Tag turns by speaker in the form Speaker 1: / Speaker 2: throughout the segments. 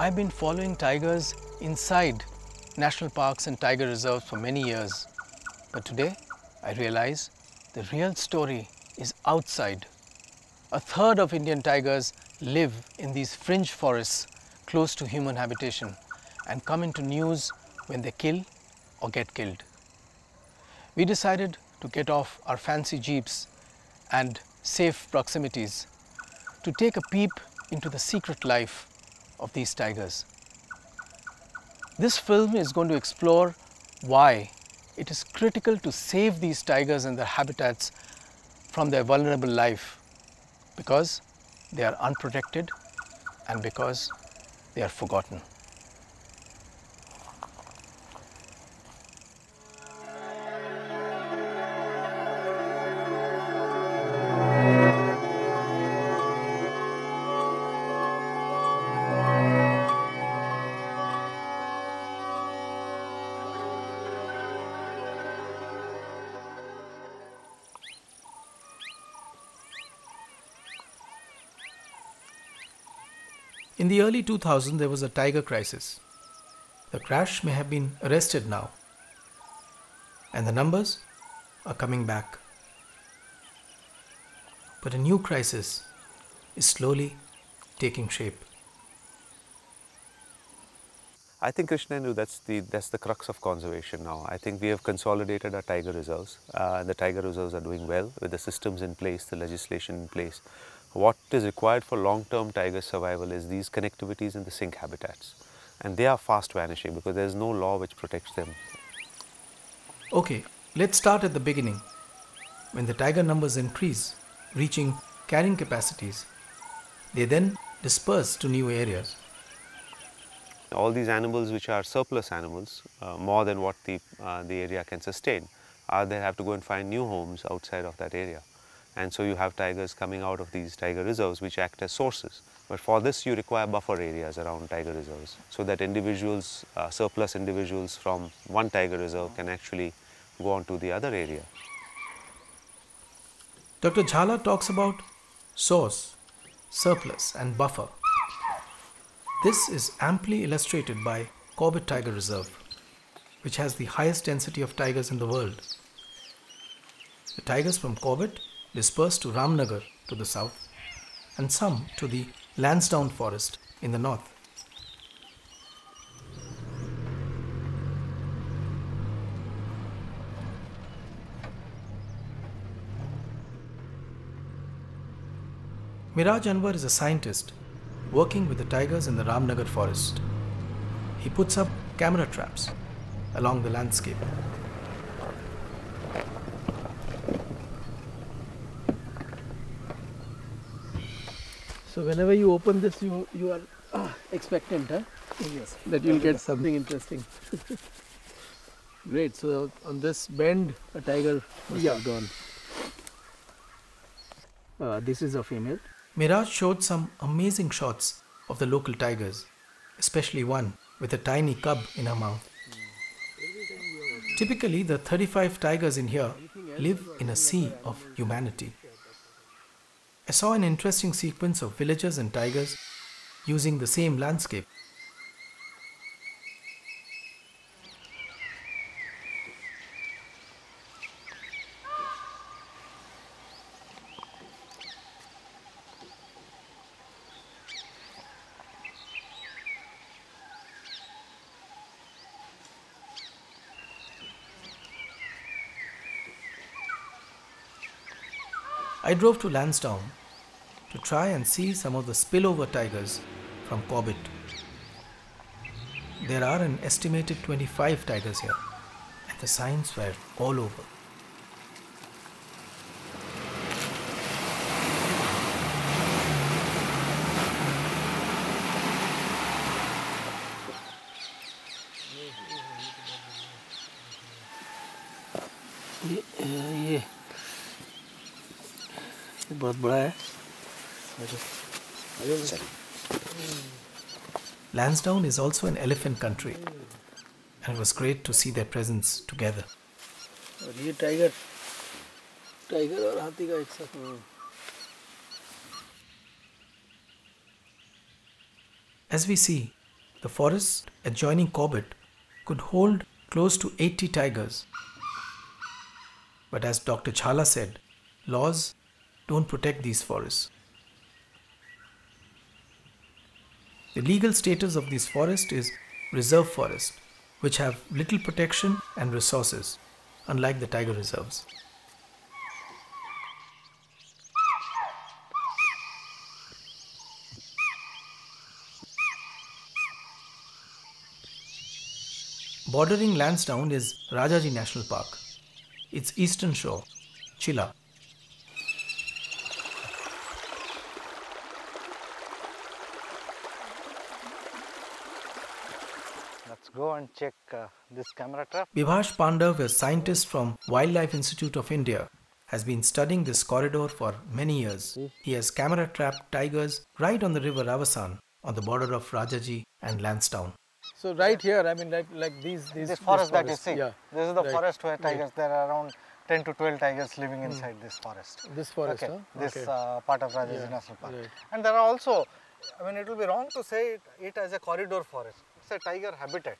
Speaker 1: I've been following tigers inside national parks and tiger reserves for many years. But today, I realize the real story is outside. A third of Indian tigers live in these fringe forests close to human habitation and come into news when they kill or get killed. We decided to get off our fancy jeeps and safe proximities to take a peep into the secret life of these tigers. This film is going to explore why it is critical to save these tigers and their habitats from their vulnerable life, because they are unprotected and because they are forgotten. In the early 2000s, there was a tiger crisis. The crash may have been arrested now, and the numbers are coming back. But a new crisis is slowly taking shape.
Speaker 2: I think, Krishnendu, that's the crux of conservation now. I think we have consolidated our tiger reserves. The tiger reserves are doing well with the systems in place, the legislation in place. What is required for long-term tiger survival is these connectivities in the sink habitats. And they are fast vanishing because there is no law which protects them.
Speaker 1: Okay, let's start at the beginning. When the tiger numbers increase, reaching carrying capacities, they then disperse to new areas.
Speaker 2: All these animals which are surplus animals, more than what the area can sustain, they have to go and find new homes outside of that area. And so you have tigers coming out of these tiger reserves which act as sources. But for this you require buffer areas around tiger reserves so that individuals, surplus individuals from one tiger reserve can actually go on to the other area.
Speaker 1: Dr. Jhala talks about source, surplus and buffer. This is amply illustrated by Corbett Tiger Reserve, which has the highest density of tigers in the world. The tigers from Corbett disperse to Ramnagar to the south and some to the Lansdowne forest in the north. Miraj Anwar is a scientist working with the tigers in the Ramnagar forest. He puts up camera traps along the landscape. So whenever you open this, you are expectant, huh?
Speaker 3: Yes.
Speaker 1: That you'll get something interesting. Great. So on this bend, a tiger must have gone.
Speaker 3: This is a female.
Speaker 1: Miraj showed some amazing shots of the local tigers, especially one with a tiny cub in her mouth. Typically, the 35 tigers in here live in a sea of humanity. I saw an interesting sequence of villagers and tigers using the same landscape. I drove to Lansdowne to try and see some of the spillover tigers from Corbett. There are an estimated 25 tigers here, and the signs were all over.
Speaker 3: ये बहुत बड़ा है.
Speaker 1: Lansdowne is also an elephant country, and it was great to see their presence together.
Speaker 3: और ये tiger और हाथी का एक साथ.
Speaker 1: As we see, the forest adjoining Corbett could hold close to 80 tigers. But as Dr. Chhala said, laws don't protect these forests. The legal status of these forests is reserve forest, which have little protection and resources, unlike the tiger reserves. Bordering Lansdowne is Rajaji National Park. Its eastern shore, Chilla.
Speaker 4: Let's go and check this camera trap.
Speaker 1: Bibhash Pandav, a scientist from Wildlife Institute of India, has been studying this corridor for many years. He has camera trapped tigers right on the river Ravasan on the border of Rajaji and Lansdowne.
Speaker 3: So right here, I mean, like these
Speaker 4: This forest that you see,
Speaker 3: yeah,
Speaker 4: this is the
Speaker 3: right,
Speaker 4: forest where tigers, there are around 10 to 12 tigers living inside this forest.
Speaker 3: This forest,
Speaker 4: Okay,
Speaker 3: huh?
Speaker 4: this
Speaker 3: Okay.
Speaker 4: part of Rajaji National Park.
Speaker 3: right.
Speaker 4: And there are also, I mean, it will be wrong to say it as a corridor forest. It's a tiger habitat.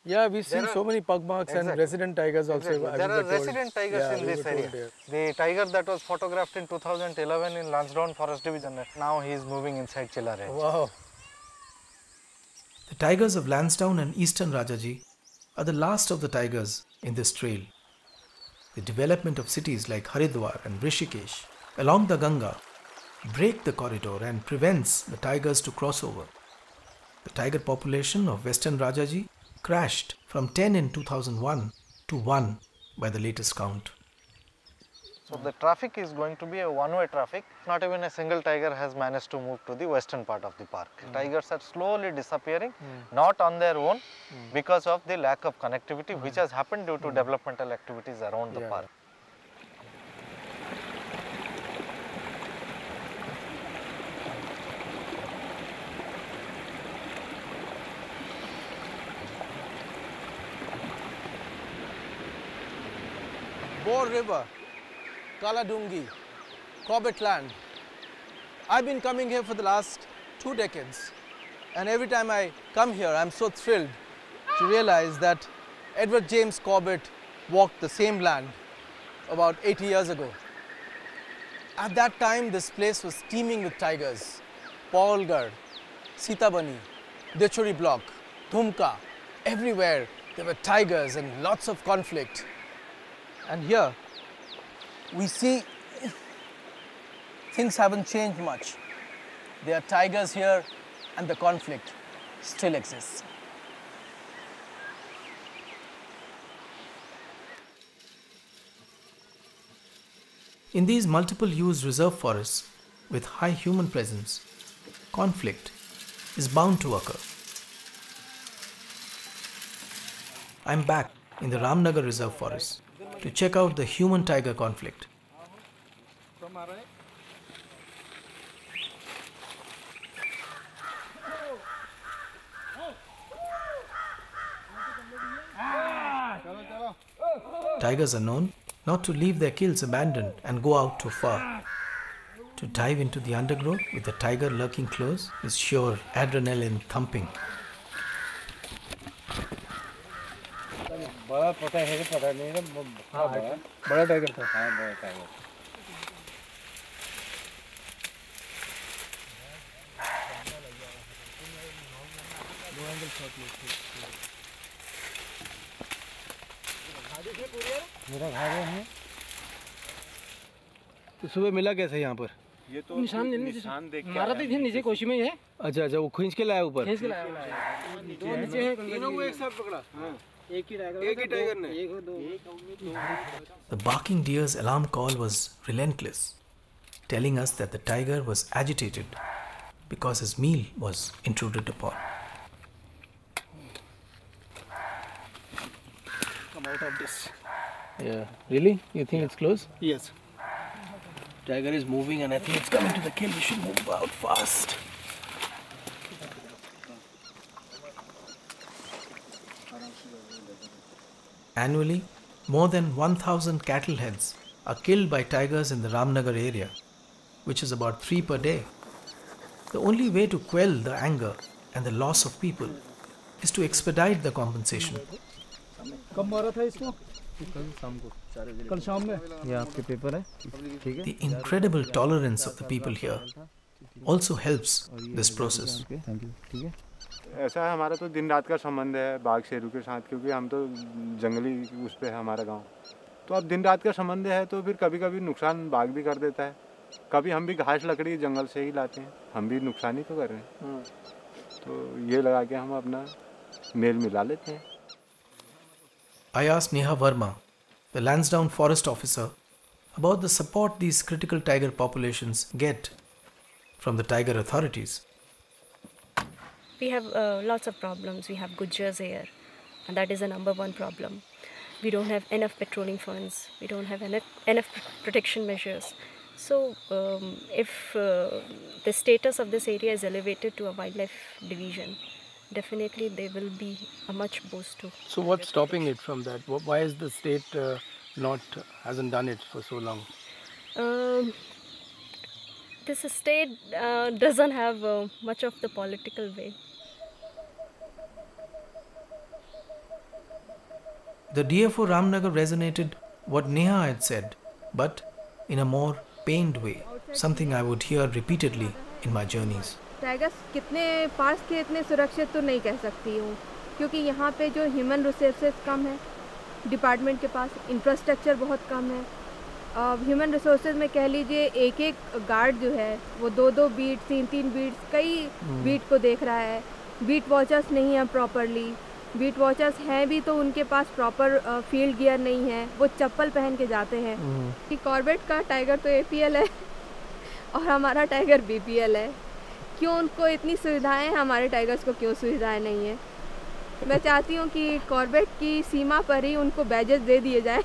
Speaker 3: Yeah, we've seen
Speaker 4: There are-
Speaker 3: so many pug marks and
Speaker 4: Exactly.
Speaker 3: resident tigers also.
Speaker 4: Exactly.
Speaker 3: as
Speaker 4: There
Speaker 3: we
Speaker 4: are
Speaker 3: were told.
Speaker 4: resident tigers
Speaker 3: Yeah,
Speaker 4: in
Speaker 3: we
Speaker 4: this
Speaker 3: were told
Speaker 4: area.
Speaker 3: there.
Speaker 4: The tiger that was photographed in 2011 in Lansdowne Forest Division, now he is moving inside Chilla Range.
Speaker 3: Wow.
Speaker 1: The tigers of Lansdowne and eastern Rajaji are the last of the tigers in this trail. The development of cities like Haridwar and Rishikesh along the Ganga break the corridor and prevents the tigers to cross over. The tiger population of western Rajaji crashed from 10 in 2001 to 1 by the latest count.
Speaker 4: So the traffic is going to be a one-way traffic. Not even a single tiger has managed to move to the western part of the park. Tigers are slowly disappearing, not on their own, because of the lack of connectivity which has happened due to developmental activities around the
Speaker 3: Yeah.
Speaker 4: park.
Speaker 3: Bore River, Kaladungi, Corbett Land. I've been coming here for the last 2 decades, and every time I come here, I'm so thrilled to realize that Edward James Corbett walked the same land about 80 years ago. At that time, this place was teeming with tigers. Paulgarh, Sitabani, Dechuri Block, Dhumka, everywhere there were tigers and lots of conflict. And here, we see things haven't changed much. There are tigers here and the conflict still exists.
Speaker 1: In these multiple use reserve forests with high human presence, conflict is bound to occur. I'm back in the Ramnagar Reserve Forest to check out the human-tiger conflict. Tigers are known not to leave their kills abandoned and go out too far. To dive into the undergrowth with a tiger lurking close is sure adrenaline thumping.
Speaker 3: बड़ा पता है कि पता नहीं है बड़ा tiger था हाँ बड़ा टाइगर मेरा भाग है तो सुबह मिला कैसे यहाँ पर
Speaker 5: ये तो निशान देख के
Speaker 6: मारा तो इधर नीचे कोशी में ही है
Speaker 3: अच्छा अच्छा वो खींच के लाया ऊपर
Speaker 6: खींच के लाया दो नीचे है
Speaker 3: तीनों को एक साथ पकड़ा
Speaker 6: एक ही
Speaker 3: टाइगर ने
Speaker 6: एक दो
Speaker 1: The barking deer's alarm call was relentless, telling us that the tiger was agitated because his meal was intruded upon.
Speaker 3: Come out of this. Yeah, really? You think it's close?
Speaker 5: Yes.
Speaker 3: Tiger is moving and I think it's coming to the kill. We should move out fast.
Speaker 1: Annually, more than 1,000 cattle heads are killed by tigers in the Ramnagar area, which is about 3 per day. The only way to quell the anger and the loss of people is to expedite the compensation. The incredible tolerance of the people here also helps this process.
Speaker 7: ऐसा है, हमारा तो दिन रात का संबंध है बाघ शेरों के साथ, क्योंकि हम तो जंगली उस पे है हमारा गांव। तो अब दिन रात का संबंध है तो फिर कभी कभी नुकसान बाघ भी कर देता है, कभी हम भी घास लकड़ी जंगल से ही लाते हैं, हम भी नुकसान ही तो कर रहे हैं। तो ये लगा के हम अपना मेल मिला लेते हैं।
Speaker 1: I asked Neha Verma, the Lansdowne forest officer, about the support these critical tiger populations get from the tiger authorities.
Speaker 8: We have lots of problems. We have Gujars here, and that is the number one problem. We don't have enough patrolling funds. We don't have enough protection measures. So if the status of this area is elevated to a wildlife division, definitely there will be a much boost too.
Speaker 3: So what's stopping it from that? Why is the state hasn't done it for so long?
Speaker 8: This state doesn't have much of the political way.
Speaker 1: The DFO Ramnagar resonated what Neha had said, but in a more pained way, something I would hear repeatedly in my journeys.
Speaker 9: Tigers कितने पास के इतने सुरक्षित तो नहीं कह सकती हूँ, क्योंकि यहाँ पे जो ह्यूमन रिसोर्सेज कम है, डिपार्टमेंट के पास इंफ्रास्ट्रक्चर बहुत कम है। ह्यूमन रिसोर्सेज में कह लीजिए एक गार्ड जो है वो 2-2 बीट 3-3 बीट कई बीट को देख रहा है। बीट वॉचर्स नहीं हैं प्रॉपरली, बीट वॉचर्स हैं भी तो उनके पास प्रॉपर फील्ड गियर नहीं है, वो चप्पल पहन के जाते हैं। कि कॉर्बेट का टाइगर तो APL है और हमारा टाइगर BPL है, क्यों उनको इतनी सुविधाएं, हमारे टाइगर्स को क्यों सुविधाएं नहीं है? मैं चाहती हूँ कि कॉर्बेट की सीमा पर ही उनको बैजेस दे दिए जाए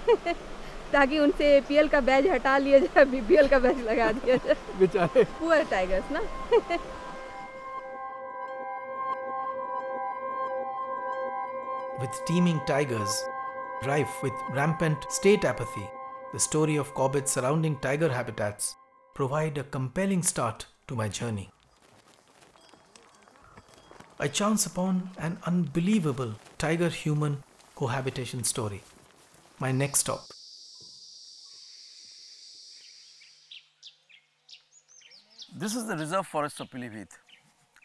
Speaker 9: ताकि उनसे APL का बैज हटा लिया जाए, BPL का बैज लगा दिया जाए। बेचारे पुअर टाइगर्स ना।
Speaker 1: With teeming tigers, rife with rampant state apathy, the story of Corbett's surrounding tiger habitats provide a compelling start to my journey. I chance upon an unbelievable tiger-human cohabitation story. My next stop.
Speaker 3: This is the reserve forest of Pilibhit,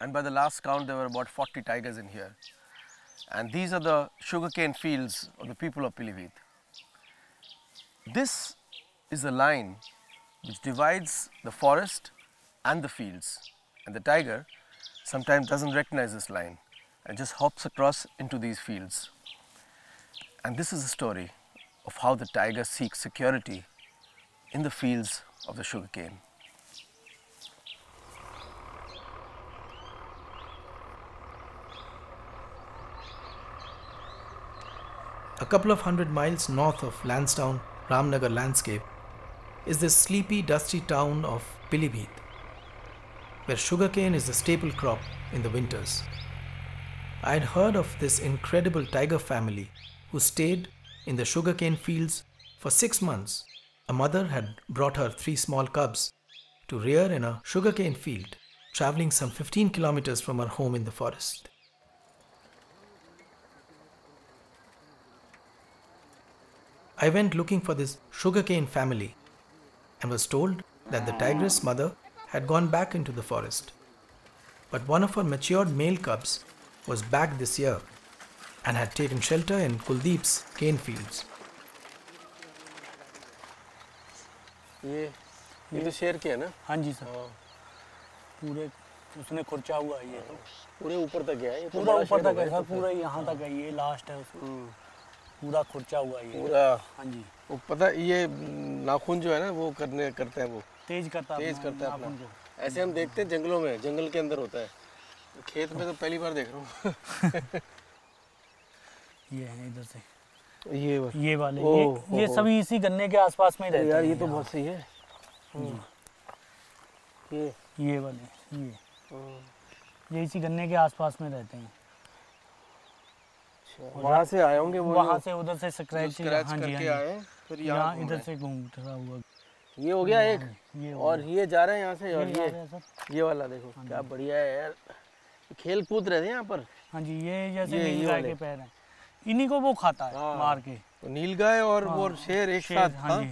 Speaker 3: and by the last count there were about 40 tigers in here. And these are the sugarcane fields of the people of Pilibhit. This is the line which divides the forest and the fields, and the tiger sometimes doesn't recognize this line and just hops across into these fields. And this is the story of how the tiger seeks security in the fields of the sugarcane.
Speaker 1: A couple of 100 miles north of Lansdowne Ramnagar landscape is the sleepy, dusty town of Pilibhit, where sugarcane is the staple crop in the winters. I had heard of this incredible tiger family who stayed in the sugarcane fields for 6 months. A mother had brought her 3 small cubs to rear in a sugarcane field, traveling some 15 kilometers from her home in the forest. I went looking for this sugarcane family and was told that the tigress mother had gone back into the forest. But one of her matured male cubs was back this year and had taken shelter in Kuldeep's cane fields.
Speaker 3: ये तो शेर के है ना?
Speaker 6: हाँ जी sir. पूरे उसने खुर्चा हुआ है ये तो।
Speaker 3: पूरे ऊपर तक गया है ये तो।
Speaker 6: पूरा ऊपर तक है सर, पूरा यहाँ तक है, ये लास्ट है उसमें। पूरा खुर्चा हुआ है ये।
Speaker 3: पूरा।
Speaker 6: हाँ जी।
Speaker 3: वो पता ये नाखून जो है ना वो करते हैं वो।
Speaker 6: तेज करता है
Speaker 3: अपना। ऐसे हम देखते हैं जंगलों में, जंगल के अंदर होता है। खेत में तो पहली बार देख रहा हूँ।
Speaker 6: ये है इधर से।
Speaker 3: ये
Speaker 6: वाले ये सभी इसी गन्ने के आसपास में ही रहते हैं।
Speaker 3: यार ये तो बहुत सही है।
Speaker 6: ये वाले ये इसी गन्ने के आसपास में रहते हैं।
Speaker 3: वहाँ से आए होंगे वो,
Speaker 6: वहाँ से उधर से स्क्रैच
Speaker 3: करके आए, फिर यहाँ
Speaker 6: इधर से घूमता हुआ।
Speaker 3: ये हो गया एक, और ये जा रहे हैं यहाँ से, और ये वाला देखो क्या बढ़िया है यार। खेल कूद रहे थे यहाँ पर।
Speaker 6: हाँ जी, ये जैसे
Speaker 3: ये
Speaker 6: नीलगाय के पैर हैं, इन्हीं को वो खाता है मार के।
Speaker 3: तो नीलगाय और वो शेर एक साथ।
Speaker 6: हाँ जी,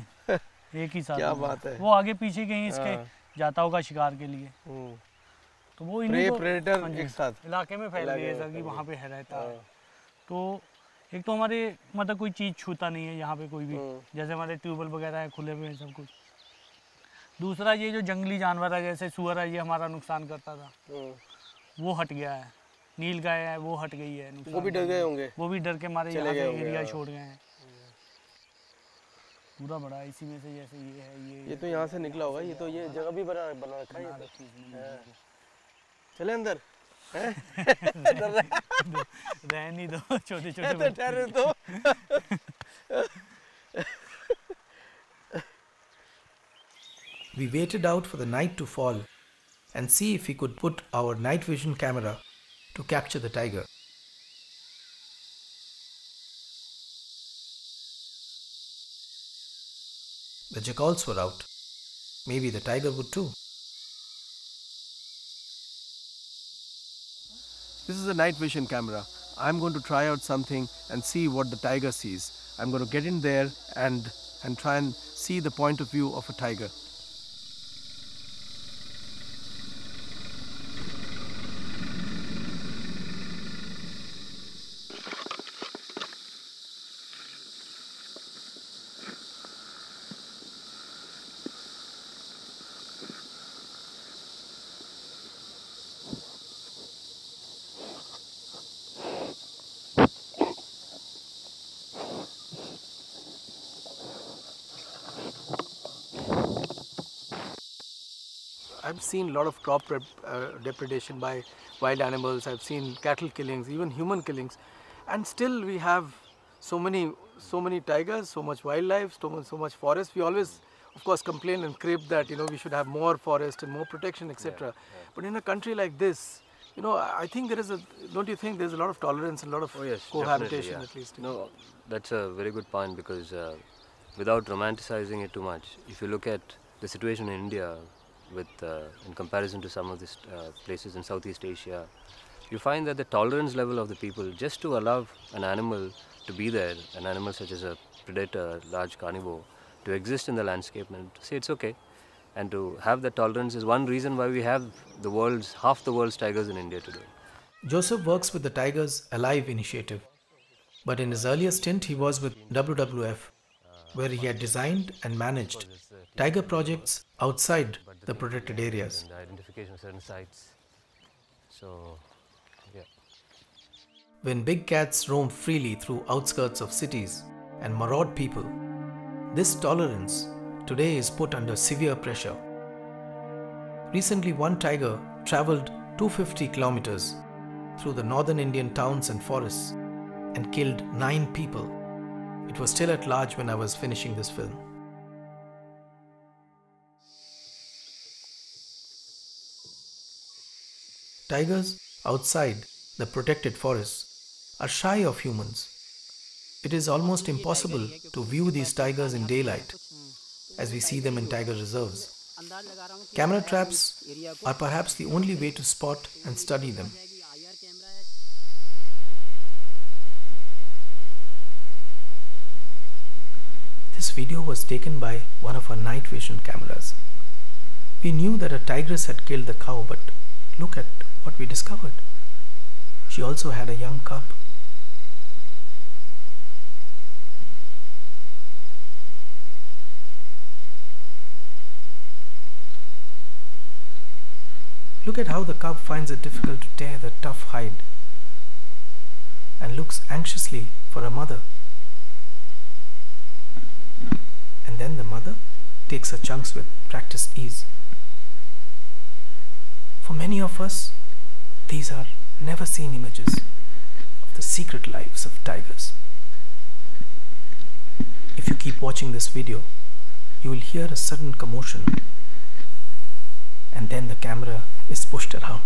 Speaker 6: एक ही साथ।
Speaker 3: क्या बात है।
Speaker 6: वो आगे पीछे कहीं इसके जाता होगा शिकार के लिए, तो वो इन्हीं को
Speaker 3: प्रेडेटर एक साथ
Speaker 6: इलाके में फैल गए सर कि वहाँ पे है रहता है। तो एक तो हमारे मतलब कोई चीज़ छूता नहीं है यहाँ पे कोई भी, जैसे हमारे ट्यूबवेल वगैरह है खुले हुए हैं सब कुछ। दूसरा ये जो जंगली जानवर है जैसे सुअर है, ये हमारा नुकसान करता था, वो हट गया है। नीलगाय है वो हट गई है,
Speaker 3: वो भी डर गए होंगे,
Speaker 6: वो भी डर के मारे यहाँ पे एरिया छोड़ गए हैं। पूरा बड़ा इसी में से जैसे ये है,
Speaker 3: ये तो यहाँ से निकला होगा, ये तो ये जगह भी बना रखा है। चले अंदर
Speaker 6: रहने दो, छोटे छोटे
Speaker 3: ठहरे तो।
Speaker 1: We waited out for the night to fall and see if we could put our night vision camera to capture the tiger. The jackals were out. Maybe the tiger would too.
Speaker 3: This is a night vision camera. I'm going to try out something and see what the tiger sees. I'm going to get in there and try and see the point of view of a tiger. I've seen a lot of crop depredation by wild animals. I've seen cattle killings, even human killings, and still we have so many tigers, so much wildlife, so much forest. We always, of course, complain and crib that we should have more forest and more protection, etc. But in a country like this, I think there is don't you think there's a lot of tolerance and a lot of cohabitation at least?
Speaker 10: No, that's a very good point, because without romanticizing it too much, if you look at the situation in India, in comparison to some of these places in Southeast Asia, you find that the tolerance level of the people just to allow an animal to be there, an animal such as a predator, large carnivore, to exist in the landscape and to say it's okay, and to have that tolerance is one reason why we have half the world's tigers in India today.
Speaker 1: Joseph works with the Tigers Alive initiative, but in his earlier stint he was with WWF, where he had designed and managed tiger projects outside the protected areas.
Speaker 10: And the identification of certain sites. So, yeah.
Speaker 1: When big cats roam freely through outskirts of cities and maraud people, this tolerance today is put under severe pressure. Recently, one tiger travelled 250 kilometers through the northern Indian towns and forests and killed 9 people. It was still at large when I was finishing this film. Tigers outside the protected forests are shy of humans. It is almost impossible to view these tigers in daylight, as we see them in tiger reserves. Camera traps are perhaps the only way to spot and study them. This video was taken by one of our night vision cameras. We knew that a tigress had killed the cow, but look at what we discovered. She also had a young cub. Look at how the cub finds it difficult to tear the tough hide and looks anxiously for a mother. And then the mother takes her chunks with practiced ease. For many of us, these are never seen images of the secret lives of tigers. If you keep watching this video, you will hear a sudden commotion, and then the camera is pushed around.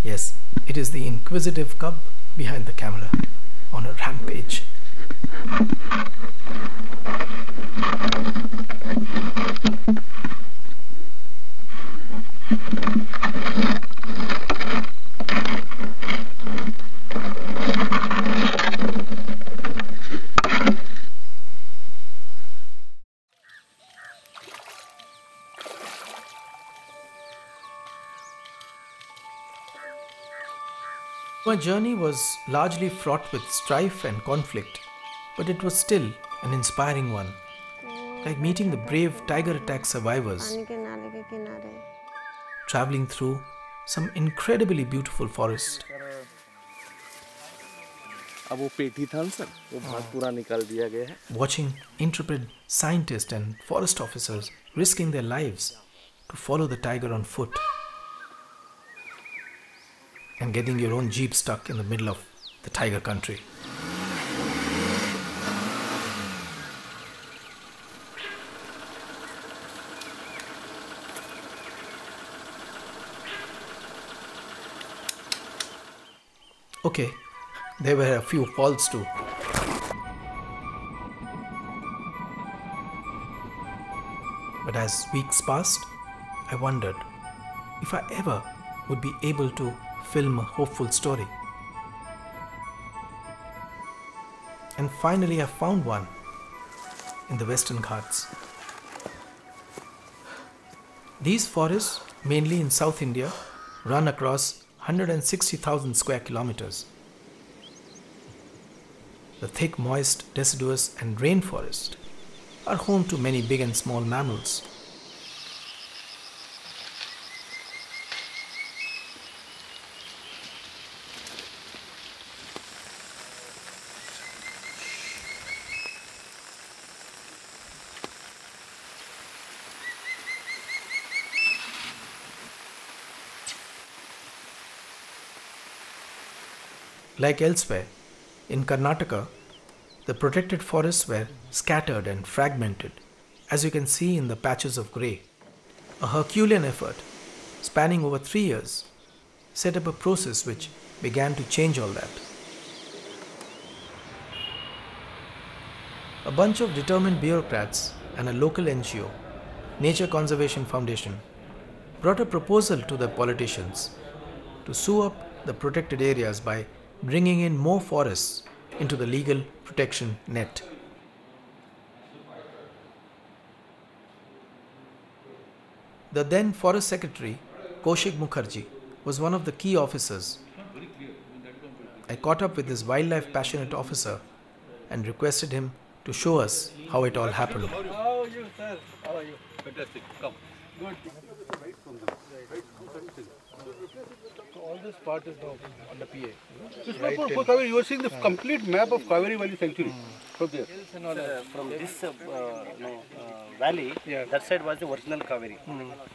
Speaker 1: Yes, it is the inquisitive cub behind the camera on a rampage. My journey was largely fraught with strife and conflict, but it was still an inspiring one, like meeting the brave tiger attack survivors, traveling through some incredibly beautiful forest. Watching intrepid scientists and forest officers risking their lives to follow the tiger on foot, and getting your own jeep stuck in the middle of the tiger country. Okay, there were a few falls too. But as weeks passed, I wondered if I ever would be able to film a hopeful story. And finally I found one in the Western Ghats. These forests, mainly in South India, run across 160,000 square kilometers. The thick, moist, deciduous and rainforest are home to many big and small mammals. Like elsewhere, in Karnataka, the protected forests were scattered and fragmented, as you can see in the patches of grey. A Herculean effort, spanning over 3 years, set up a process which began to change all that. A bunch of determined bureaucrats and a local NGO, Nature Conservation Foundation, brought a proposal to the politicians to sew up the protected areas by bringing in more forests into the legal protection net. The then Forest Secretary, Kaushik Mukherjee, was one of the key officers. I caught up with this wildlife passionate officer and requested him to show us how it all happened.
Speaker 11: How are you, sir? How are you? Fantastic. Come. Good.
Speaker 3: So all this part is now on the PA.
Speaker 11: This right for Kaveri, you are seeing the complete map of Kaveri Valley Sanctuary from there.
Speaker 12: From this valley, that side was the original Kaveri.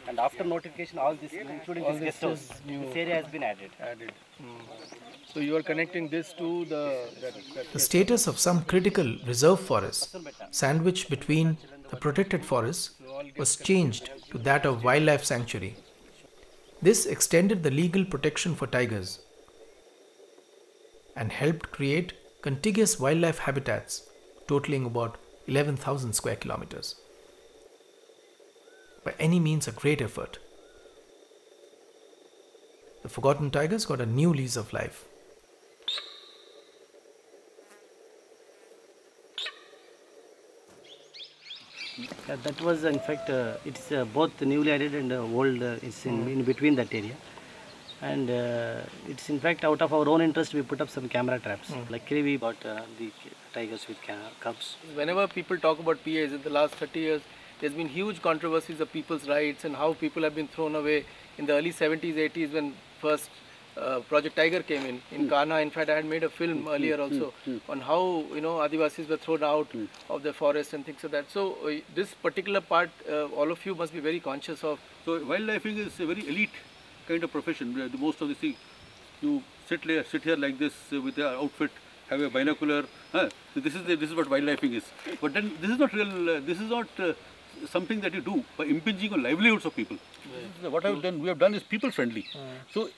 Speaker 12: And after notification, all this, including all this guest house, this area has been added.
Speaker 3: So you are connecting this to
Speaker 1: the status of some critical reserve forests, sandwiched between the protected forests, was changed to that of wildlife sanctuary. This extended the legal protection for tigers and helped create contiguous wildlife habitats totaling about 11,000 square kilometers. By any means a great effort. The forgotten tigers got a new lease of life.
Speaker 12: That was in fact, it's both newly added and old, it's in between that area. And it's in fact out of our own interest we put up some camera traps. Luckily we bought the tigers with cubs.
Speaker 3: Whenever people talk about PAs in the last 30 years, there's been huge controversies of people's rights and how people have been thrown away. In the early 70s, 80s when first Project Tiger came in Kana. In fact, I had made a film earlier also on how Adivasis were thrown out of the forest and things like that. So this particular part, all of you must be very conscious of.
Speaker 11: So wildlifing is a very elite kind of profession. Most of the things you sit here like this with your outfit, have a binocular. So this is what wildlifing is. But then this is not real. This is not something that you do by impinging on livelihoods of people. What we have done is people friendly. So.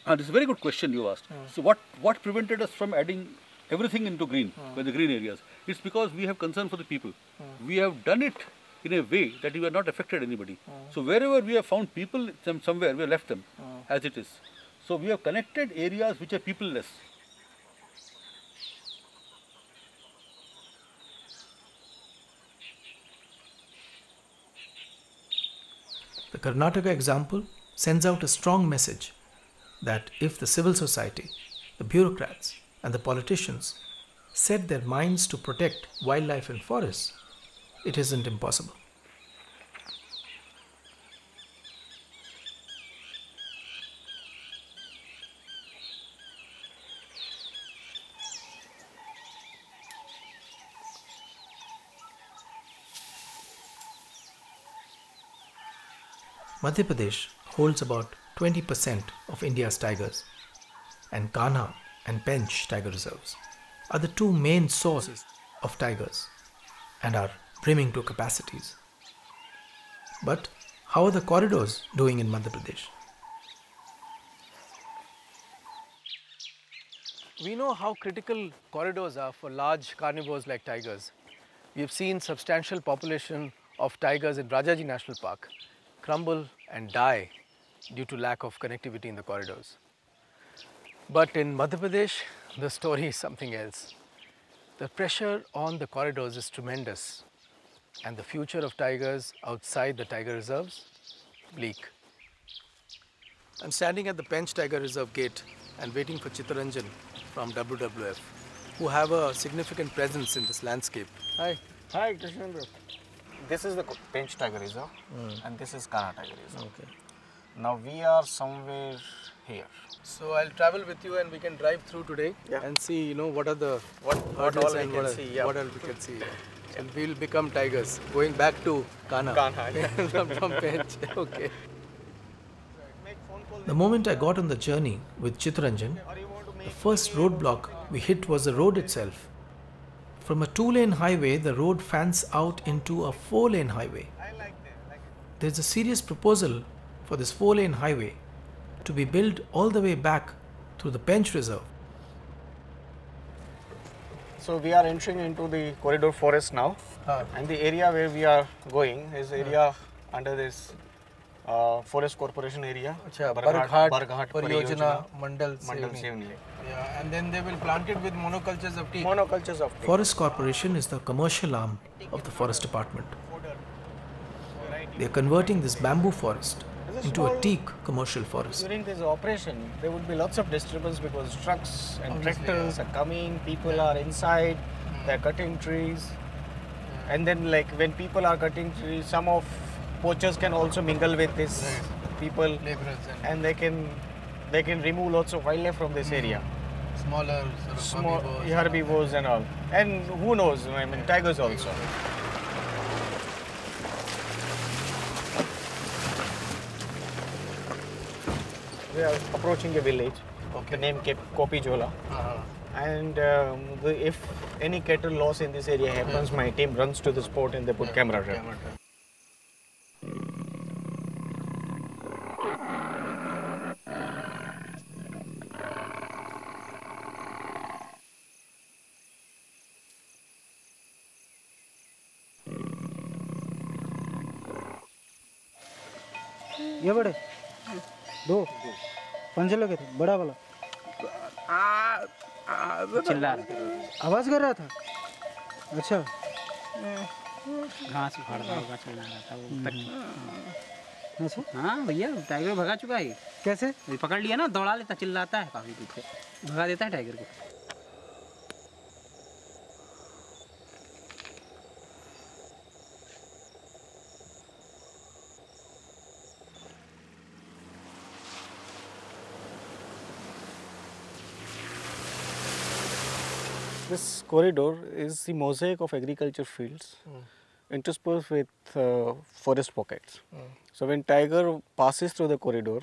Speaker 11: This is a very good question you asked. So what prevented us from adding everything into green, by the green areas? It's because we have concern for the people. We have done it in a way that we have not affected anybody. So wherever we have found people somewhere, we have left them as it is. So we have connected areas which are people-less.
Speaker 1: The Karnataka example sends out a strong message that if the civil society the bureaucrats and the politicians set their minds to protect wildlife and forests, it isn't impossible. Madhya Pradesh holds about 20% of India's tigers, and Kanha and Pench tiger reserves are the two main sources of tigers and are brimming to capacities. But how are the corridors doing in Madhya Pradesh?
Speaker 3: We know how critical corridors are for large carnivores like tigers. We have seen substantial population of tigers in Rajaji National Park crumble and die due to lack of connectivity in the corridors. But in Madhya Pradesh, the story is something else. The pressure on the corridors is tremendous, and the future of tigers outside the tiger reserves, bleak. I'm standing at the Pench Tiger Reserve gate and waiting for Chittaranjan from WWF, who have a significant presence in this landscape. Hi.
Speaker 13: Hi, Krishnendra. This is the Pench Tiger Reserve and this is Kanha Tiger Reserve.
Speaker 3: Okay.
Speaker 13: Now we are somewhere here.
Speaker 3: So I'll travel with you and we can drive through today and see, what are the
Speaker 13: what all we can see. Yeah.
Speaker 3: What all we can see. So we'll become tigers, going back to Kanha. From Pench. Okay.
Speaker 1: The moment I got on the journey with Chittaranjan, the first roadblock we hit was the road itself. From a 2-lane highway, the road fans out into a 4-lane highway. There's a serious proposal for this 4-lane highway to be built all the way back through the Pench Reserve.
Speaker 13: So we are entering into the corridor forest now, and the area where we are going is area under this Forest Corporation area.
Speaker 3: Barghat
Speaker 13: Pariyojana
Speaker 3: Mandal
Speaker 13: Sevni.
Speaker 3: Yeah, and then they will plant it with monocultures of tea.
Speaker 13: Monocultures of tea.
Speaker 1: Forest Corporation is the commercial arm of the Forest Department. They are converting this bamboo forest into a teak commercial forest.
Speaker 13: During this operation, there would be lots of disturbance because trucks and tractors are coming, people are inside, they are cutting trees. And then like when people are cutting trees, some of poachers can also mingle with these people and they can remove lots of wildlife from this area.
Speaker 3: Smaller
Speaker 13: small herbivores and all. And who knows, I mean tigers also. We are approaching a village, the name Kopi Jola. And if any cattle loss in this area happens, my team runs to the spot and they put camera trap.
Speaker 14: ये बड़े दो पंजे लगे थे बड़ा वाला चिल्ला आवाज कर रहा था अच्छा
Speaker 15: घास उखाड़ रहा होगा चिल्ला रहा था वो अच्छा हाँ भैया टाइगर भगा चुका है
Speaker 14: कैसे
Speaker 15: पकड़ लिया ना दौड़ा लेता चिल्लाता है काफी पीछे भगा देता है टाइगर को
Speaker 13: This corridor is the mosaic of agriculture fields interspersed with forest pockets. So when tiger passes through the corridor,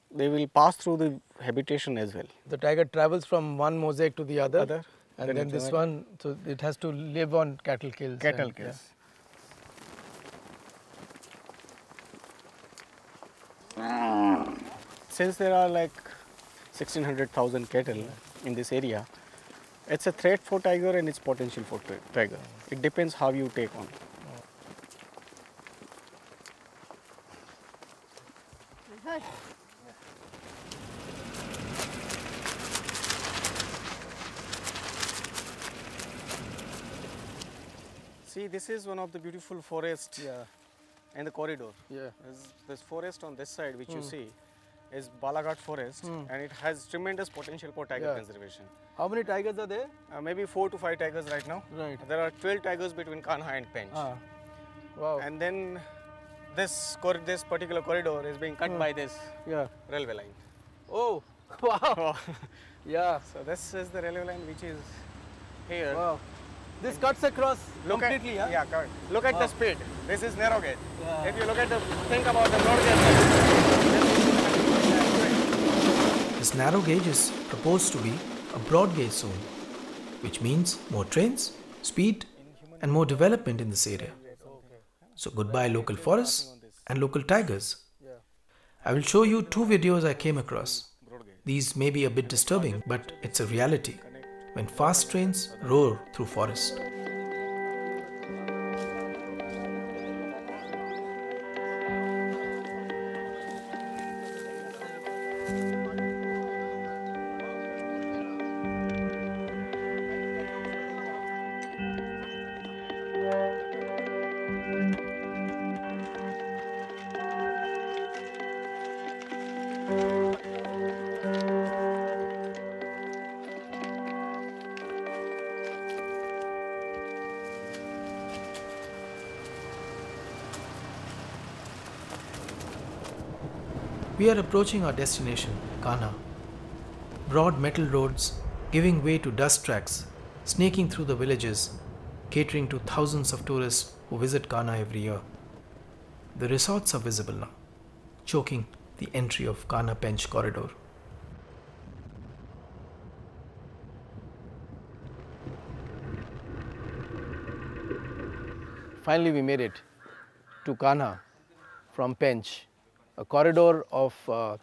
Speaker 13: they will pass through the habitation as well.
Speaker 3: The tiger travels from one mosaic to the other and then this one, so it has to live on cattle kills.
Speaker 13: Cattle kills. Yeah. Since there are like 1600,000 cattle in this area, it's a threat for tiger and it's potential for tiger. It depends how you take on. See, this is one of the beautiful forests in the corridor.
Speaker 3: Yeah.
Speaker 13: There's this forest on this side which you see. is Balaghat Forest, and it has tremendous potential for tiger conservation.
Speaker 3: How many tigers are there?
Speaker 13: Maybe 4 to 5 tigers right now.
Speaker 3: Right.
Speaker 13: There are 12 tigers between Kanha and Pench.
Speaker 3: Wow.
Speaker 13: And then this particular corridor is being cut by this railway line.
Speaker 3: Oh, wow. Yeah.
Speaker 13: So this is the railway line which is here.
Speaker 3: Wow. This cuts across completely,
Speaker 13: yeah, correct. Look at the speed. This is narrow gauge. If you look at think about the broad gauge.
Speaker 1: This narrow gauge is proposed to be a broad gauge zone, which means more trains, speed, and more development in this area. So goodbye local forests and local tigers. I will show you 2 videos I came across. These may be a bit disturbing, but it's a reality when fast trains roar through forest. We are approaching our destination, Kanha. Broad metal roads giving way to dust tracks, snaking through the villages, catering to thousands of tourists who visit Kanha every year. The resorts are visible now, choking the entry of Kanha Pench corridor.
Speaker 3: Finally, we made it to Kanha from Pench. A corridor of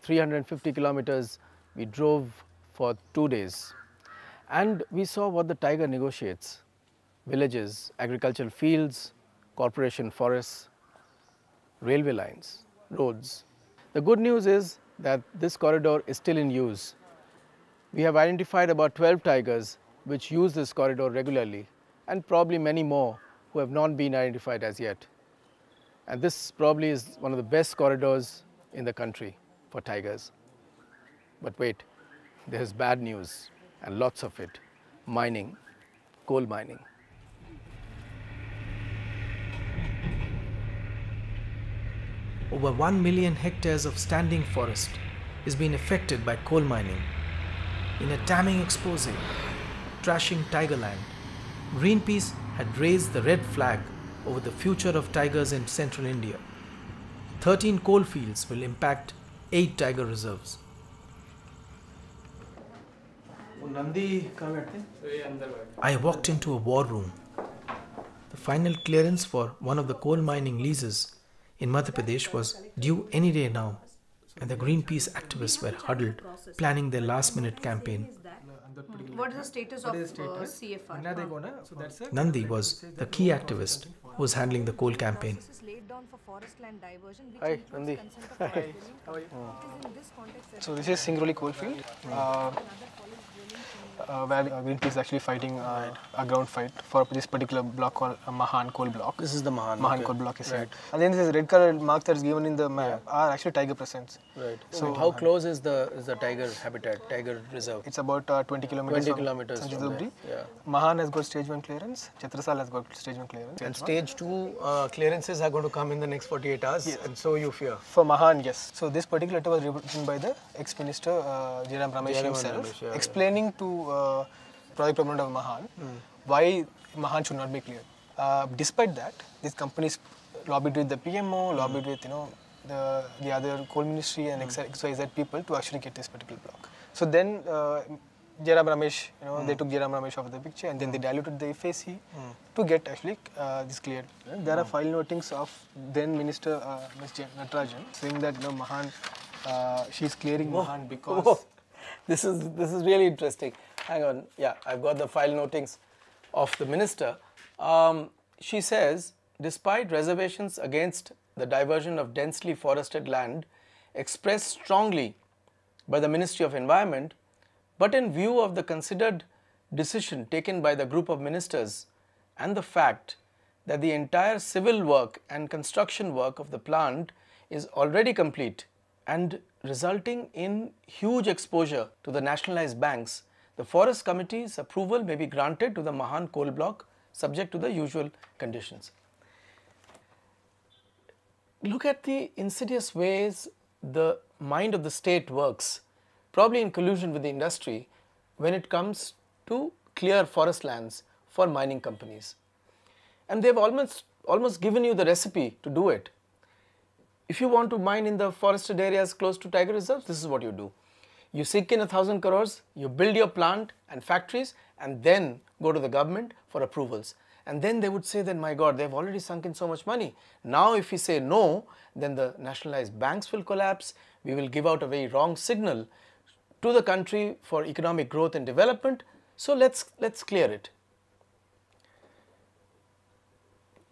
Speaker 3: 350 kilometers we drove for 2 days, and we saw what the tiger negotiates: villages, agricultural fields, corporation forests, railway lines, roads. The good news is that this corridor is still in use. We have identified about 12 tigers which use this corridor regularly, and probably many more who have not been identified as yet. And this probably is one of the best corridors in the country for tigers. But wait, there is bad news, and lots of it: mining, coal mining.
Speaker 1: Over 1 million hectares of standing forest is being affected by coal mining. In a damning expose trashing tigerland, Greenpeace had raised the red flag over the future of tigers in central India. 13 coal fields will impact 8 tiger reserves. I walked into a war room. The final clearance for one of the coal mining leases in Madhya Pradesh was due any day now, and the Greenpeace activists were huddled, planning their last-minute campaign.
Speaker 9: What is the status of CFR?
Speaker 1: Nandi was the key activist who was handling the coal campaign.
Speaker 3: Hi, Nandi. Hi. How are you? So this is Singrauli coalfield, where Greenpeace is actually fighting a ground fight for this particular block called Mahan coal block. This is the Mahan coal block, is right. And then this red colored mark that is given in the map are actually tiger presence. Right. So how close is the tiger habitat, tiger reserve? It's about 20 kilometers. 20 kilometers from there. Yeah. Mahan has got stage 1 clearance. Chhatrasal has got stage 1 clearance. And stage 2 clearances are going to come in the next 48 hours. Yes. And so you fear. For Mahan, yes. So this particular letter was written by the ex-minister Jairam Ramesh himself, explaining to project proponent of Mahan why Mahan should not be cleared. Despite that, these companies lobbied with the PMO, lobbied with the other coal ministry and XYZ people to actually get this particular block. So then Jairam Ramesh, they took Jairam Ramesh off the picture, and then they diluted the FAC to get actually this cleared. There are file notings of then Minister Ms. Natarajan saying that Mahan, she is clearing Mahan because this is really interesting. Hang on, yeah, I've got the file notings of the minister. She says, despite reservations against the diversion of densely forested land expressed strongly by the Ministry of Environment, but in view of the considered decision taken by the group of ministers and the fact that the entire civil work and construction work of the plant is already complete and resulting in huge exposure to the nationalized banks, the Forest Committee's approval may be granted to the Mahan coal block subject to the usual conditions. Look at the insidious ways the mind of the state works, probably in collusion with the industry, when it comes to clear forest lands for mining companies. And they have almost given you the recipe to do it. If you want to mine in the forested areas close to tiger reserves, this is what you do. You seek in 1,000 crores, you build your plant and factories, and then go to the government for approvals. And then they would say that, my God, they have already sunk in so much money. Now if we say no, then the nationalized banks will collapse. We will give out a very wrong signal to the country for economic growth and development. So let's clear it.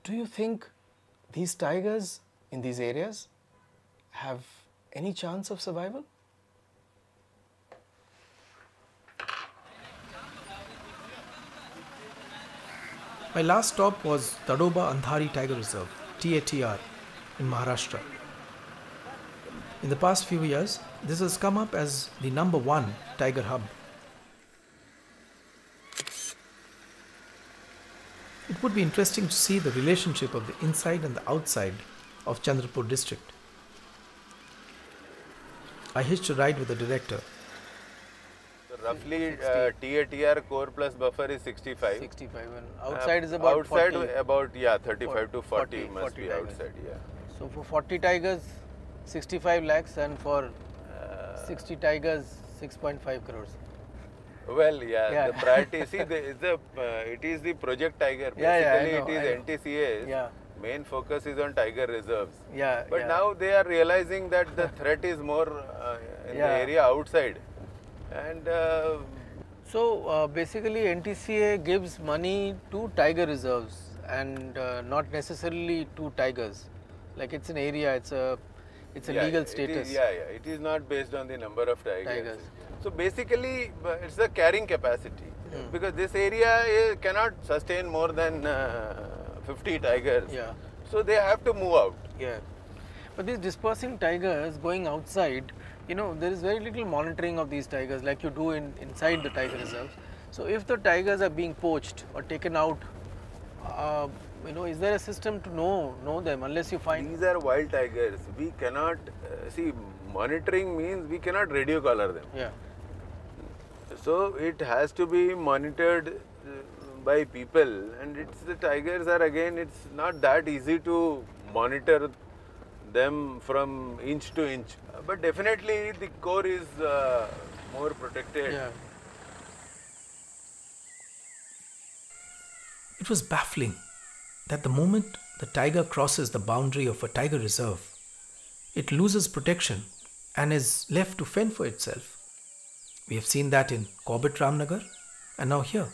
Speaker 3: Do you think these tigers in these areas have any chance of survival? My last stop was Tadoba Andhari Tiger Reserve, TATR, in Maharashtra. In the past few years, this has come up as the #1 tiger hub. It would be interesting to see the relationship of the inside and the outside of Chandrapur district. I hitched a ride with the director.
Speaker 16: Roughly TATR core plus buffer is 65.
Speaker 3: 65 and outside is about
Speaker 16: outside
Speaker 3: 40.
Speaker 16: About 35 to 40 must be
Speaker 3: tigers.
Speaker 16: outside, yeah.
Speaker 3: So for 40 tigers 65 lakhs and for 60 tigers 6.5 crores.
Speaker 16: Well, yeah, the priority, see, it is the project tiger. Basically, it is NTCA's main focus is on tiger reserves. But now they are realizing that the threat is more in the area outside. And
Speaker 3: so basically NTCA gives money to tiger reserves and not necessarily to tigers. Like it's an area, it's a legal status.
Speaker 16: It is not based on the number of tigers. So basically it's the carrying capacity because this area cannot sustain more than 50 tigers. So they have to move out.
Speaker 3: But these dispersing tigers going outside, you know, there is very little monitoring of these tigers like you do inside the tiger reserves. So if the tigers are being poached or taken out, you know, is there a system to know them unless you find?
Speaker 16: These are wild tigers. We cannot see, monitoring means we cannot radio collar them. So it has to be monitored by people, and the tigers are, again, it's not that easy to monitor them from inch to inch. But definitely the core is more protected.
Speaker 3: It was baffling that the moment the tiger crosses the boundary of a tiger reserve, it loses protection and is left to fend for itself. We have seen that in Corbett Ramnagar and now here.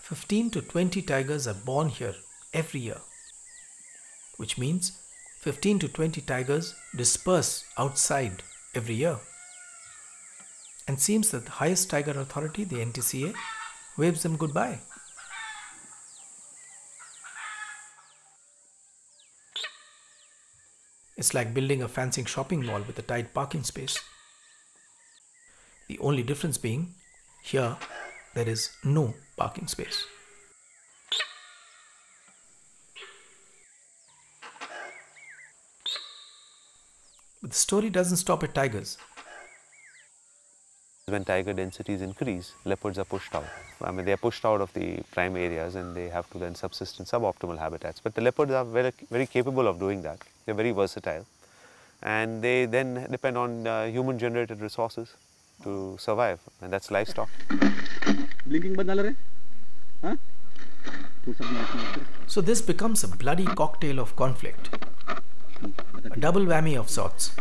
Speaker 3: 15 to 20 tigers are born here every year, which means 15 to 20 tigers disperse outside every year. And seems that the highest tiger authority, the NTCA, waves them goodbye. It's like building a fancy shopping mall with a tight parking space. The only difference being, here there is no parking space. But the story doesn't stop at tigers.
Speaker 2: When tiger densities increase, leopards are pushed out. I mean, they are pushed out of the prime areas and they have to then subsist in suboptimal habitats. But the leopards are very, very capable of doing that. They are very versatile. And they then depend on human-generated resources to survive, and that's livestock.
Speaker 3: So this becomes a bloody cocktail of conflict, a double whammy of sorts.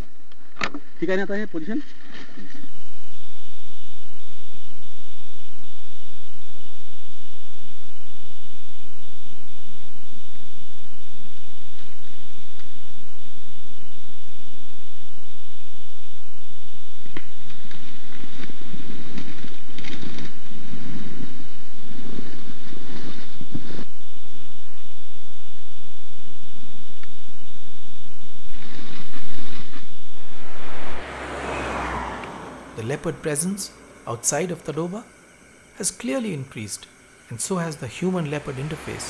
Speaker 1: leopard presence outside of Tadoba has clearly increased, and so has the human-leopard interface.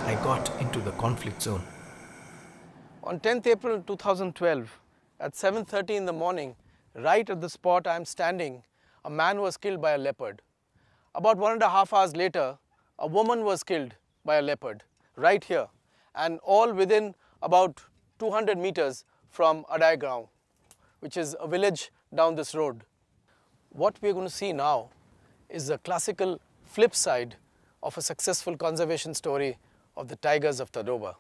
Speaker 1: I got into the conflict zone.
Speaker 3: On 10th April 2012, at 7:30 in the morning, right at the spot I am standing, a man was killed by a leopard. About 1.5 hours later, a woman was killed by a leopard, right here, and all within about 200 meters from Adai Gaon, which is a village down this road. What we are going to see now is the classical flip side of a successful conservation story of the tigers of Tadoba.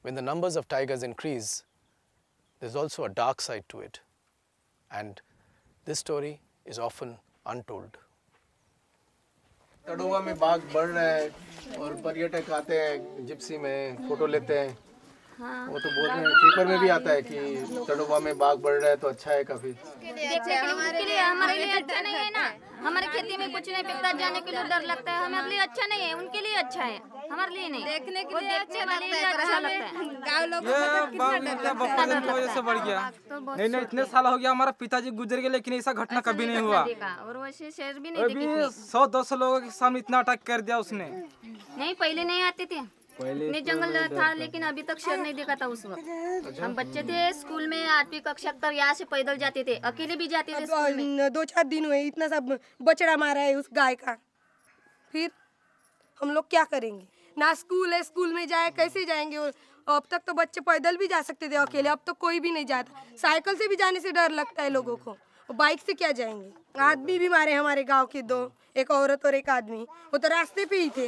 Speaker 3: When the numbers of tigers increase, there's also a dark side to it, and this story is often untold.
Speaker 1: Tadoba में बाघ बढ़ रहा है और पर्यटक आते हैं Gypsy में फोटो लेते हैं। वो तो बोल रहे हैं, पेपर में भी आता है कि तड़ोबा में बाघ बढ़ रहा है तो अच्छा है काफी।
Speaker 17: हमारे लिए अच्छा नहीं है ना, हमारे खेती में कुछ नहीं पिकता, जाने के लिए डर लगता है, हमारे लिए अच्छा नहीं है, उनके लिए अच्छा है, हमारे लिए नहीं। देखने के लिए अच्छा लगता है। गाँव लोगों
Speaker 15: की वजह से बढ़ गया। नहीं नहीं, इतने साल हो गया, हमारा पिताजी गुजर गए, लेकिन ऐसा घटना कभी नहीं हुआ।
Speaker 17: और वैसे शेर भी नहीं दिखे।
Speaker 15: 100-200 लोगों के सामने इतना अटैक कर दिया उसने।
Speaker 17: नहीं, पहले नहीं आते थे, नहीं जंगल था, लेकिन अभी तक शेर नहीं देखा था उस वक्त। हम बच्चे थे, स्कूल में 8वीं कक्षा तक यहाँ से पैदल जाते थे, अकेले भी जाते थे स्कूल में।
Speaker 18: 2-4 दिन हुए, इतना सब बछड़ा मारा है उस गाय का, फिर हम लोग क्या करेंगे? ना स्कूल है, स्कूल में जाए कैसे जाएंगे? अब तक तो बच्चे पैदल भी जा सकते थे अकेले, अब तो कोई भी नहीं जाता। साइकिल से भी जाने से डर लगता है लोगों को, बाइक से क्या जाएंगे? आदमी भी मारे हमारे गांव के 2, एक औरत और एक आदमी, वो तो रास्ते पे ही थे।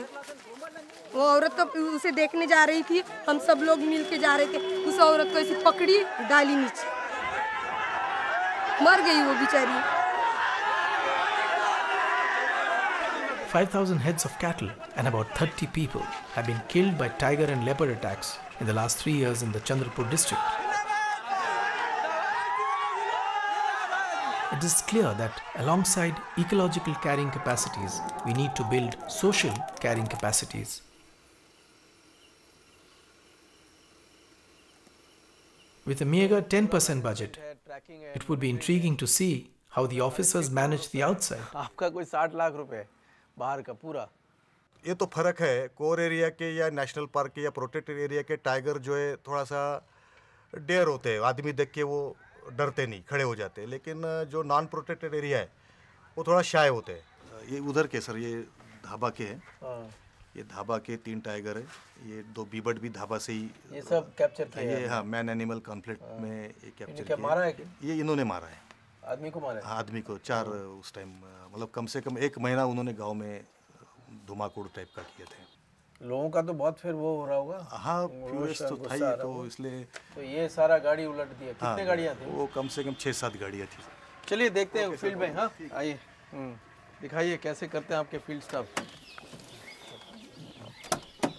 Speaker 18: वो औरत तो उसे देखने जा रही थी, हम सब लोग मिल के जा रहे थे, उस औरत को ऐसे पकड़ी, डाली नीचे, मर गई वो बेचारी।
Speaker 1: 5,000 heads of cattle and about 30 people have been killed by tiger and leopard attacks in the last 3 years in the Chandrapur district. It is clear that alongside ecological carrying capacities, we need to build social carrying capacities. With a meager 10% budget, it would be intriguing to see how the officers manage the outside.
Speaker 3: आपका कोई 60 लाख रुपए बाहर का पूरा।
Speaker 19: ये तो फर्क है, कोर एरिया के या नेशनल पार्क के या प्रोटेक्टेड एरिया के टाइगर जो है थोड़ा सा डेयर होते हैं, आदमी देख के वो डरते नहीं, खड़े हो जाते हैं, लेकिन जो नॉन प्रोटेक्टेड एरिया है वो थोड़ा शाय होते हैं। ये उधर के सर, ये धाबा के हैं, ये धाबा के 3 टाइगर है, ये 2 बीबट भी धाबा से ही
Speaker 3: ये सब कैप्चर किए हैं।
Speaker 19: ये हाँ, मैन एनिमल कॉन्फ्लिक्ट में ये कैप्चर
Speaker 3: किया। मारा है?
Speaker 19: ये इन्होंने मारा है,
Speaker 3: आदमी को मारा है?
Speaker 19: आदमी को 4 उस टाइम, मतलब कम से कम 1 महीना उन्होंने गांव में धुमाकूड़ टाइप का किए थे।
Speaker 3: लोगों का तो बहुत फिर वो हो रहा होगा।
Speaker 19: हाँ, फ्यूरियस तो था ही, तो इसलिए
Speaker 3: तो ये सारा गाड़ी उलट दिया। कितने
Speaker 19: हाँ,
Speaker 3: गाड़ियाँ थी?
Speaker 19: वो कम से कम 6-7 गाड़ियाँ थी।
Speaker 3: चलिए देखते हैं फील्ड में। हाँ आइए, दिखाइए कैसे करते हैं आपके field staff.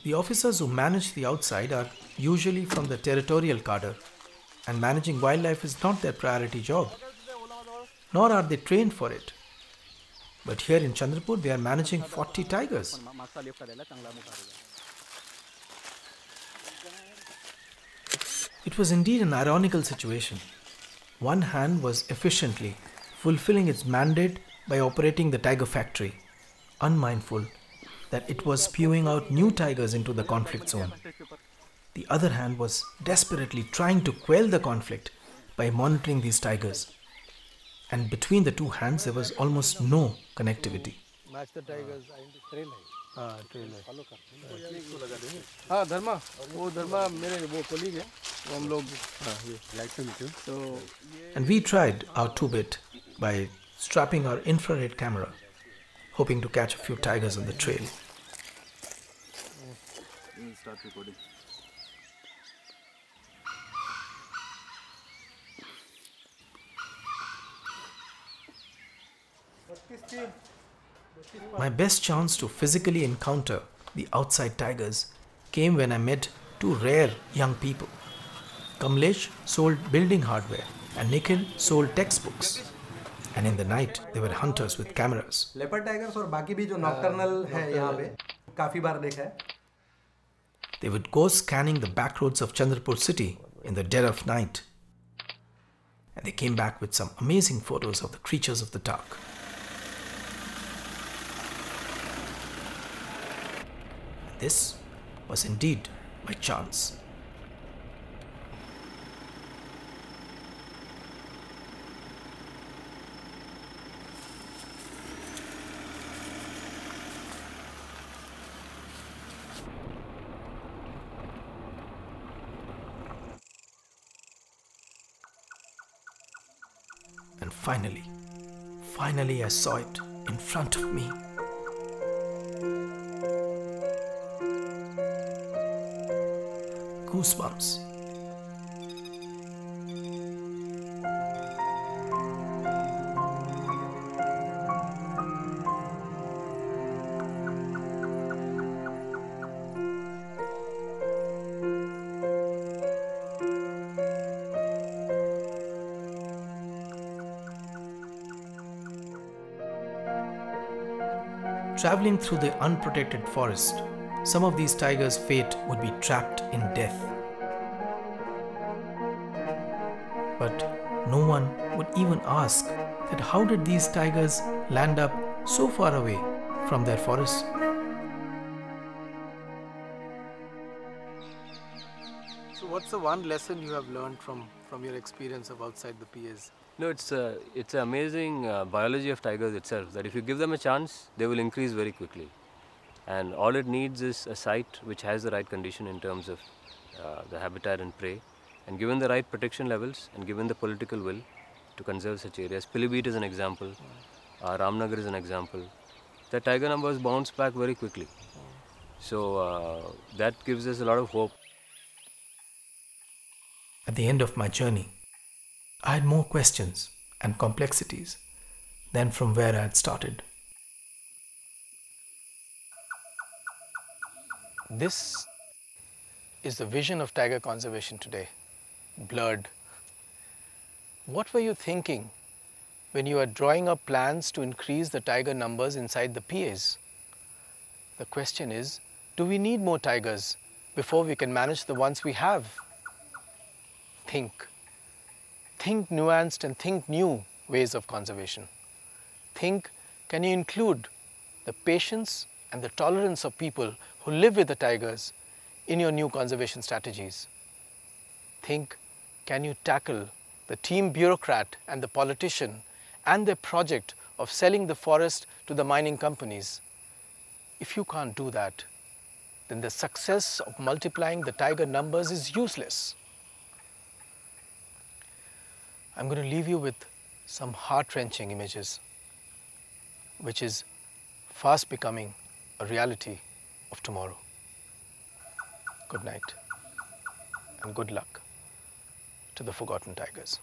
Speaker 1: The officers who manage the outside are usually from the territorial cadre, and managing wildlife is not their priority job, nor are they trained for it. But here in Chandrapur, they are managing 40 tigers. It was indeed an ironical situation. One hand was efficiently fulfilling its mandate by operating the tiger factory, unmindful that it was spewing out new tigers into the conflict zone. The other hand was desperately trying to quell the conflict by monitoring these tigers. And between the two hands, there was almost no connectivity.
Speaker 3: Match the tigers. Trail है। हाँ, trail है। हाँ, धर्मा, वो धर्मा मेरे वो colleague है, वो हम लोग हाँ ये like to meet you. So
Speaker 1: and we tried our 2-bit by strapping our infrared camera, hoping to catch a few tigers on the trail.
Speaker 19: Start recording.
Speaker 1: My best chance to physically encounter the outside tigers came when I met 2 rare young people. Kamlesh sold building hardware and Nikhil sold textbooks. and in the night they were hunters with cameras.
Speaker 20: Leopard tigers और बाकी भी जो nocturnal है यहाँ पे काफी बार देखा है.
Speaker 1: They would go scanning the back roads of Chandrapur city in the dead of night, and they came back with some amazing photos of the creatures of the dark. This was indeed by chance. And finally I saw it in front of me. Goosebumps. Traveling through the unprotected forest, some of these tigers' fate would be trapped in death. But no one would even ask that how did these tigers land up so far away from their forests?
Speaker 3: So what's the one lesson you have learned from your experience of outside the PAs?
Speaker 10: No, it's an amazing biology of tigers itself, that if you give them a chance, they will increase very quickly. And all it needs is a site which has the right condition in terms of the habitat and prey, and given the right protection levels and given the political will to conserve such areas. Pilibhit is an example, Ramnagar is an example. The tiger numbers bounce back very quickly. So that gives us a lot of hope.
Speaker 1: At the end of my journey, I had more questions and complexities than from where I had started. This is the vision of tiger conservation today, blurred. What were you thinking when you were drawing up plans to increase the tiger numbers inside the PAs? The question is, do we need more tigers before we can manage the ones we have? Think nuanced and think new ways of conservation. Think, can you include the patience and the tolerance of people who live with the tigers in your new conservation strategies? Think, can you tackle the team bureaucrat and the politician and their project of selling the forest to the mining companies? If you can't do that, then the success of multiplying the tiger numbers is useless. I'm going to leave you with some heart-wrenching images, which is fast becoming a reality of tomorrow. Good night and good luck to the forgotten tigers.